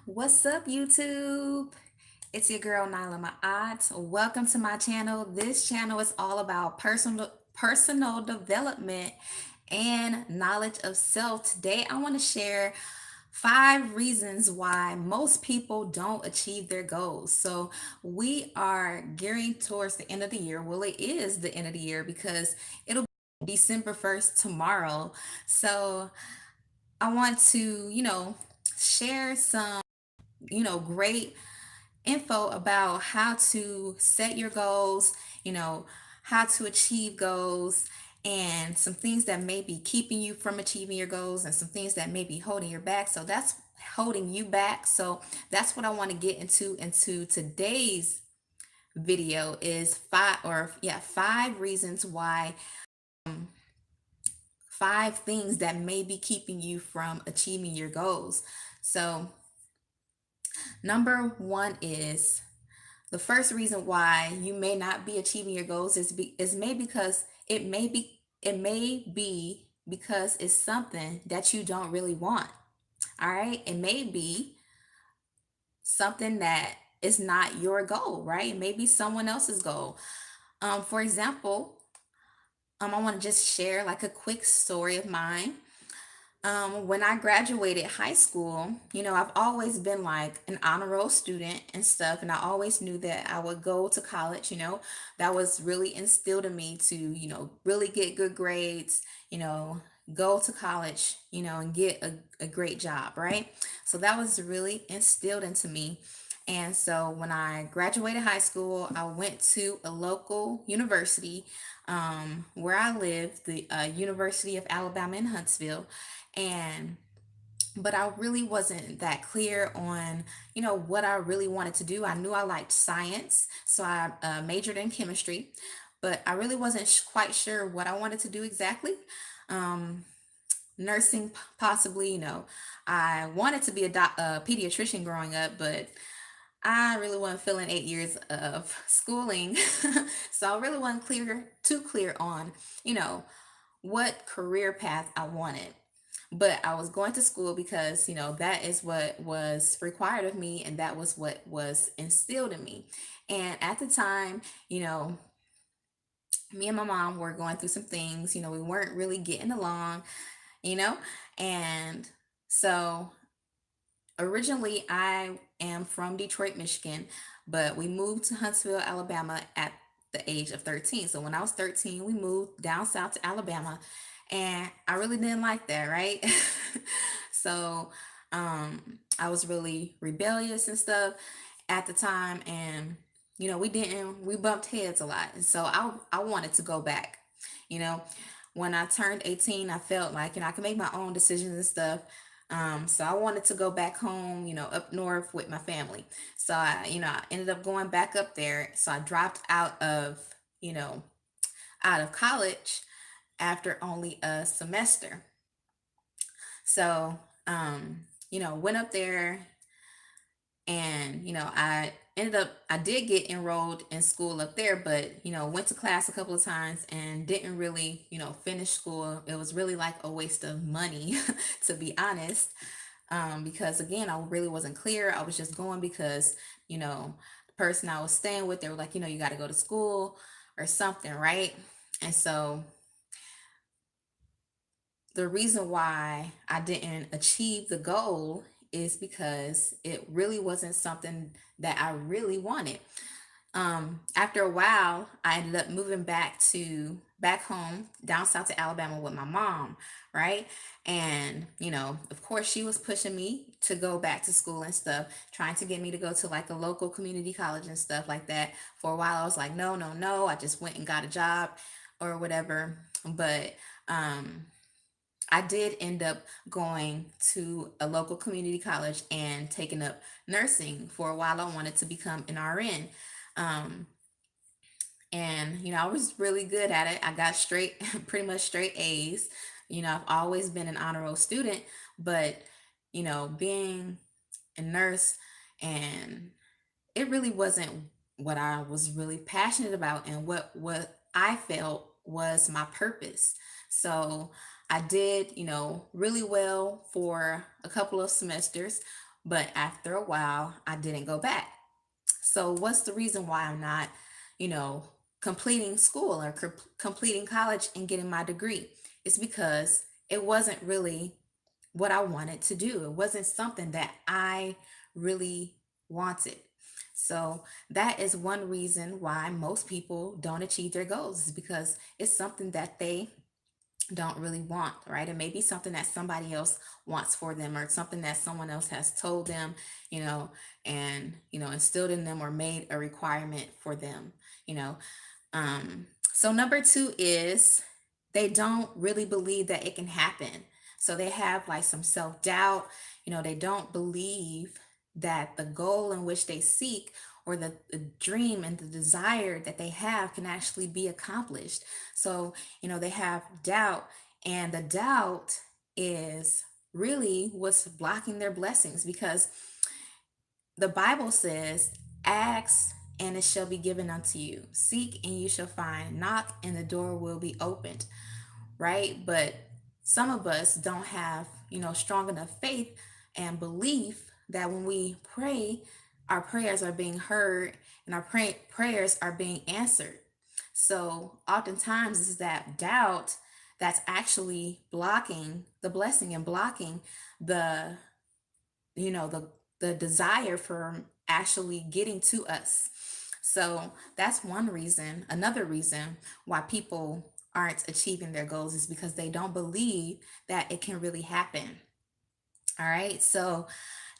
What's up, YouTube? It's your girl Nyla Ma'at. Welcome to my channel. This channel is all about personal development and knowledge of self. Today, I want to share 5 reasons why most people don't achieve their goals. So, we are gearing towards the end of the year. Well, it is the end of the year because it'll be December 1st tomorrow. So, I want to, share some great info about how to set your goals, you know, how to achieve goals, and some things that may be keeping you from achieving your goals, and some things that may be holding you back. So that's holding you back. So that's what I want to get into today's video is five reasons why, 5 things that may be keeping you from achieving your goals. So number one is the first reason why you may not be achieving your goals is maybe because it may be because it's something that you don't really want. All right, it may be something that is not your goal, right? It may be someone else's goal. For example, I want to just share like a quick story of mine. When I graduated high school, I've always been like an honor roll student and stuff, and I always knew that I would go to college. That was really instilled in me to, really get good grades, you know, go to college, and get a great job, right? So that was really instilled into me. And so when I graduated high school, I went to a local university where I live, the University of Alabama in Huntsville. And but I really wasn't that clear on, what I really wanted to do. I knew I liked science, so I majored in chemistry, but I really wasn't quite sure what I wanted to do exactly. Um, Nursing, possibly, I wanted to be a pediatrician growing up, but I really wasn't feeling 8 years of schooling, so I really wasn't too clear on, you know, what career path I wanted. But I was going to school because, that is what was required of me, and that was what was instilled in me. And at the time, you know, me and my mom were going through some things, we weren't really getting along, you know, and so originally I am from Detroit, Michigan, but we moved to Huntsville, Alabama at the age of 13. So when I was 13, we moved down south to Alabama, and I really didn't like that, right? So I was really rebellious and stuff at the time, and we bumped heads a lot. And so I wanted to go back. You know, when I turned 18, I felt like, I could make my own decisions and stuff. So I wanted to go back home, up north with my family. So I ended up going back up there. So I dropped you know, out of college after only a semester. So, went up there, and I did get enrolled in school up there, but went to class a couple of times and didn't really finish school. It was really like a waste of money to be honest, because again, I really wasn't clear. I was just going because the person I was staying with, they were like, you got to go to school or something, right? And so the reason why I didn't achieve the goal is because it really wasn't something that I really wanted. After a while, I ended up moving back home down south to Alabama with my mom, right? And of course, she was pushing me to go back to school and stuff, trying to get me to go to like a local community college and stuff like that. For a while, I was like, no, no, no. I just went and got a job or whatever. But I did end up going to a local community college and taking up nursing. For a while. I wanted to become an RN. Um, and I was really good at it. I got straight, pretty much straight A's. I've always been an honor roll student, but being a nurse, and it really wasn't what I was really passionate about, and what I felt was my purpose. So I did, really well for a couple of semesters, but after a while, I didn't go back. So, what's the reason why I'm not, you know, completing school or completing college and getting my degree? It's because it wasn't really what I wanted to do. It wasn't something that I really wanted. So that is one reason why most people don't achieve their goals, is because it's something that they don't really want, right? It may be something that somebody else wants for them, or something that someone else has told them, you know, and, instilled in them or made a requirement for them, you know. So number two is they don't really believe that it can happen. So they have like some self doubt. They don't believe that the goal in which they seek, or the dream and the desire that they have, can actually be accomplished. So, they have doubt, and the doubt is really what's blocking their blessings, because the Bible says, ask and it shall be given unto you. Seek and you shall find. Knock and the door will be opened, right? But some of us don't have, strong enough faith and belief that when we pray, our prayers are being heard, and our prayers are being answered. So oftentimes it's that doubt that's actually blocking the blessing, and blocking the the desire for actually getting to us. So that's one reason. Another reason why people aren't achieving their goals is because they don't believe that it can really happen. All right. So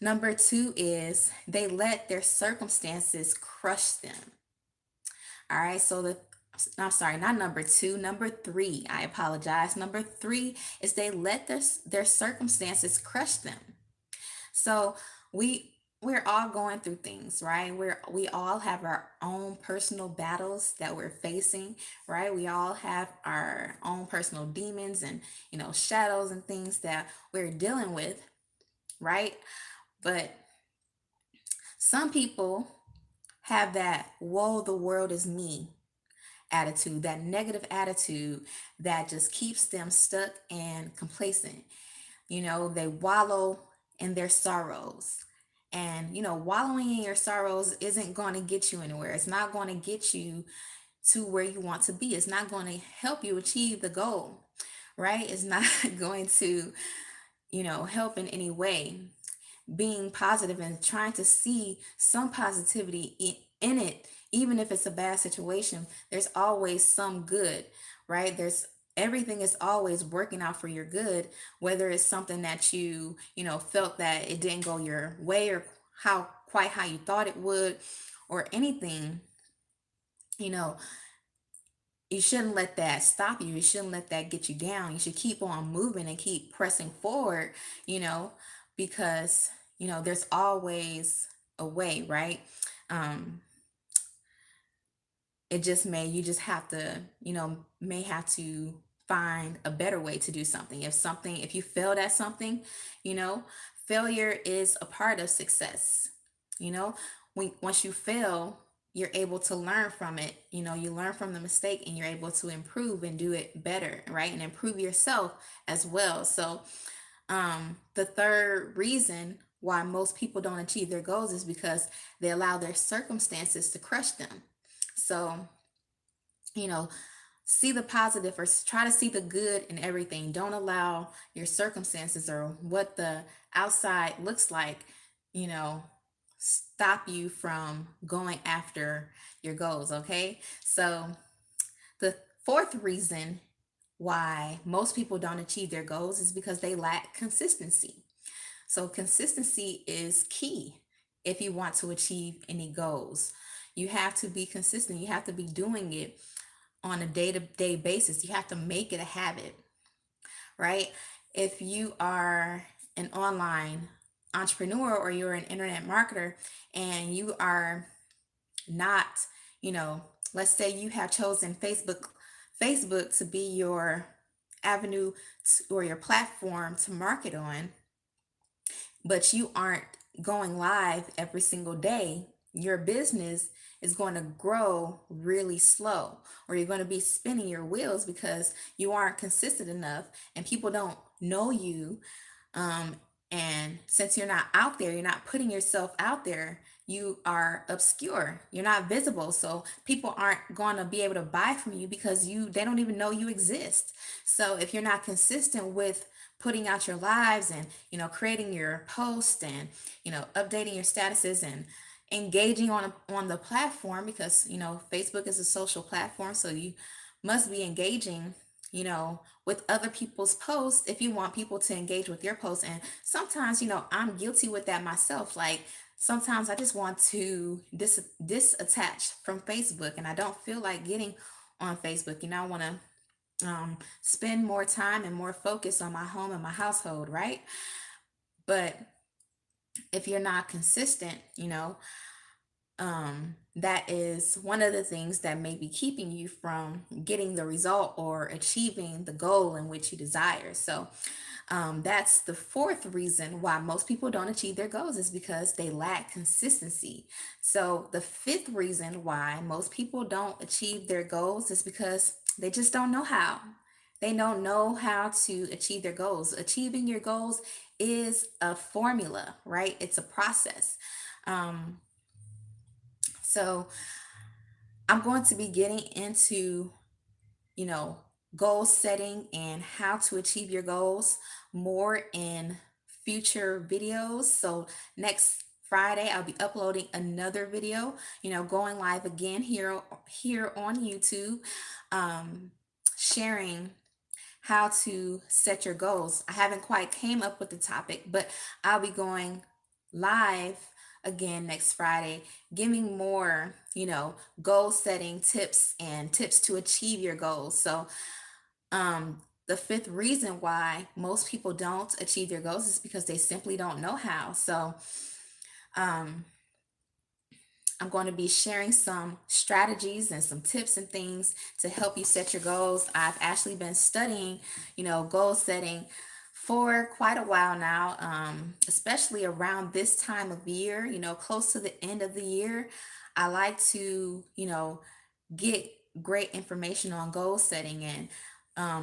number two is they let their circumstances crush them. All right. So I'm sorry, not number two, number three. I apologize. Number three is they let their circumstances crush them. So we're all going through things, right? We all have our own personal battles that we're facing, right? We all have our own personal demons and, shadows and things that we're dealing with, right? But some people have that "whoa, the world is me" attitude, that negative attitude that just keeps them stuck and complacent. They wallow in their sorrows. And, wallowing in your sorrows isn't going to get you anywhere. It's not going to get you to where you want to be. It's not going to help you achieve the goal, right? It's not going to, help in any way. Being positive and trying to see some positivity in it, even if it's a bad situation, there's always some good, right? Everything is always working out for your good, whether it's something that felt that it didn't go your way, or how you thought it would, or anything. you know you shouldn't let that stop you. You shouldn't let that get you down. You should keep on moving and keep pressing forward, you know because there's always a way, right? um it just may you just have to, may have to find a better way to do something. If you failed at something, you know failure is a part of success. you know once you fail, you're able to learn from it. You learn from the mistake, and you're able to improve and do it better, right? And improve yourself as well. So the third reason why most people don't achieve their goals is because they allow their circumstances to crush them. So, you know, see the positive, or try to see the good in everything. Don't allow your circumstances or what the outside looks like, you know, stop you from going after your goals, okay? So, the fourth reason why most people don't achieve their goals is because they lack consistency. So, consistency is key if you want to achieve any goals. You have to be consistent. You have to be doing it on a day to day basis. You have to make it a habit, right? If you are an online entrepreneur, or you're an internet marketer, and you are not, you know, let's say you have chosen Facebook to be your avenue or your platform to market on, but you aren't going live every single day, your business is going to grow really slow, or you're going to be spinning your wheels because you aren't consistent enough, and people don't know you. Um, And since you're not out there, you're not putting yourself out there, you are obscure. You're not visible. So people aren't going to be able to buy from you because they don't even know you exist. So if you're not consistent with putting out your lives and, creating your posts and, updating your statuses and engaging on the platform, because, Facebook is a social platform, so you must be engaging, with other people's posts if you want people to engage with your posts. And sometimes, I'm guilty with that myself. Like, sometimes I just want to disattach from Facebook, and I don't feel like getting on Facebook. I want to spend more time and more focus on my home and my household, right? But if you're not consistent, that is one of the things that may be keeping you from getting the result or achieving the goal in which you desire. So, that's the fourth reason why most people don't achieve their goals, is because they lack consistency. So, the fifth reason why most people don't achieve their goals is because they just don't know how. They don't know how to achieve their goals. Achieving your goals is a formula, right? It's a process. Um, so, I'm going to be getting into, you know, goal setting and how to achieve your goals more in future videos. So next Friday, I'll be uploading another video, going live again here on YouTube, um, sharing how to set your goals. I haven't quite came up with the topic, but I'll be going live again next Friday, giving more, goal setting tips and tips to achieve your goals. So, the fifth reason why most people don't achieve their goals is because they simply don't know how. So, um, I'm going to be sharing some strategies and some tips and things to help you set your goals. I've actually been studying, goal setting for quite a while now, especially around this time of year, close to the end of the year. I like to, get great information on goal setting and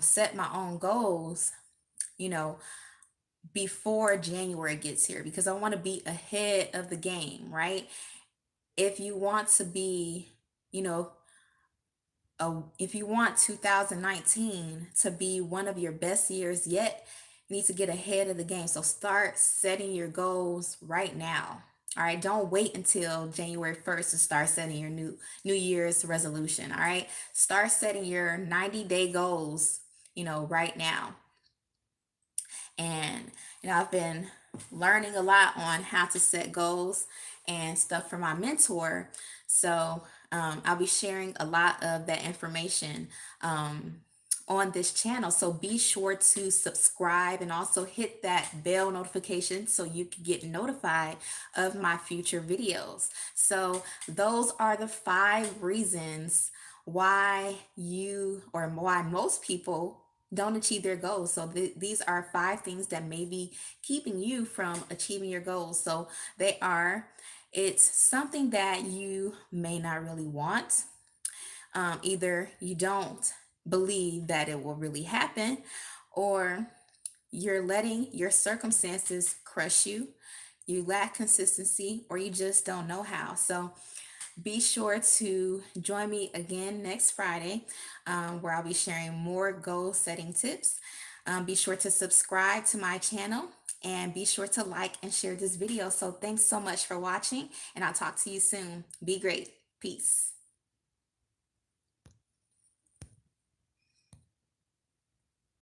set my own goals, you know, before January gets here, because I want to be ahead of the game, right? If you want to be, you know, if you want 2019 to be one of your best years yet, you need to get ahead of the game. So start setting your goals right now. All right, don't wait until January 1st to start setting your New Year's resolution. All right, start setting your 90-day goals, right now. And, I've been learning a lot on how to set goals and stuff from my mentor. So, I'll be sharing a lot of that information on this channel. So be sure to subscribe and also hit that bell notification so you can get notified of my future videos. So those are the 5 reasons why why most people don't achieve their goals. So these are 5 things that may be keeping you from achieving your goals. So it's something that you may not really want. Either you don't believe that it will really happen, or you're letting your circumstances crush you. You lack consistency, or you just don't know how. So be sure to join me again next Friday, where I'll be sharing more goal setting tips. Be sure to subscribe to my channel and be sure to like and share this video. So thanks so much for watching, and I'll talk to you soon. Be great. Peace.